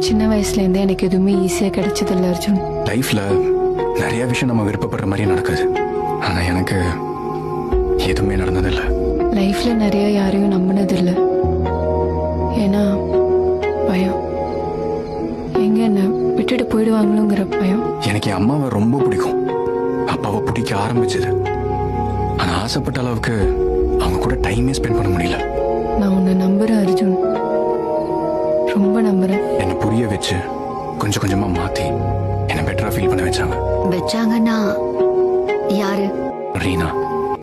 சின்ன வயசுலேருந்தே எனக்கு எதுவுமே ஈஸியாக கிடைச்சதில்ல அர்ஜுன். லைஃப்ல நிறைய விஷயம் நம்ம விருப்பப்படுற மாதிரியே நடக்குது. ஆனா எனக்கு எதுவுமே நடந்ததில்லை. லைஃப்ல நிறைய யாரையும் நம்பினதில்லை. ஏன்னா பயம், எங்க என்ன விட்டுட்டு போயிடுவாங்களோங்கிற பயம். எனக்கு என் அம்மாவை ரொம்ப பிடிக்கும். அப்பாவை பிடிக்க ஆரம்பிச்சது. ஆனா ஆசைப்பட்ட அளவுக்கு அவங்க கூட டைமே ஸ்பெண்ட் பண்ண முடியல. நான் உன்னை நம்புறேன் அர்ஜுன், ரொம்ப நம்புறேன். என்னை புரிய வச்சு கொஞ்சம் கொஞ்சமா மாத்தி என்னை பெட்டரா ஃபீல் பண்ண வச்சாங்கன்னா யாரு? ரீனா.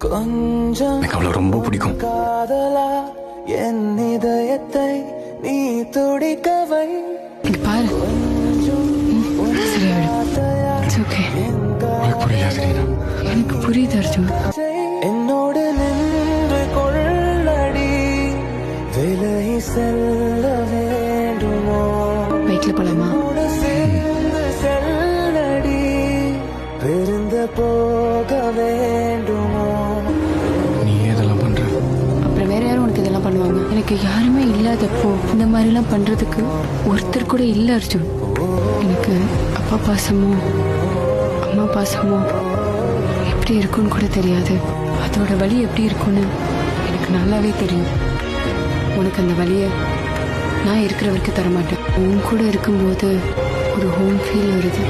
எனக்கு அவளை ரொம்ப பிடிக்கும். என் இதயத்தை நீ துடிக்கவை. இங்க பாரு, சரியாயிடும். It's okay. உனக்கு புரியாது ரீனா. எனக்கு புரியுது அர்ஜுன். என்னோடு நின்று கொள்ளடி, விலகி செல்ல வேண்டுமோ? பைக்ல போலாமா? சேர்ந்து செல்லடி, பிரிந்து போக வேண்டுமோ? நீ இதெல்லாம் பண்ற? அப்புறம் வேற யாரும் உனக்கு இதெல்லாம் பண்ணுவாங்க? எனக்கு யாருமே இல்லாதப்போ இந்த மாதிரிலாம் பண்றதுக்கு ஒருத்தர் கூட இல்லை அர்ஜுன். எனக்கு அப்பா பாசமோ அம்மா பாசமோ எப்படி இருக்குன்னு கூட தெரியாது. அதோட வலி எப்படி இருக்குன்னு எனக்கு நல்லாவே தெரியும். உனக்கு அந்த வலியை நான் இருக்கிற வரைக்கும் தரமாட்டேன். உன் கூட இருக்கும்போது ஒரு ஹோம் ஃபீல் வருது.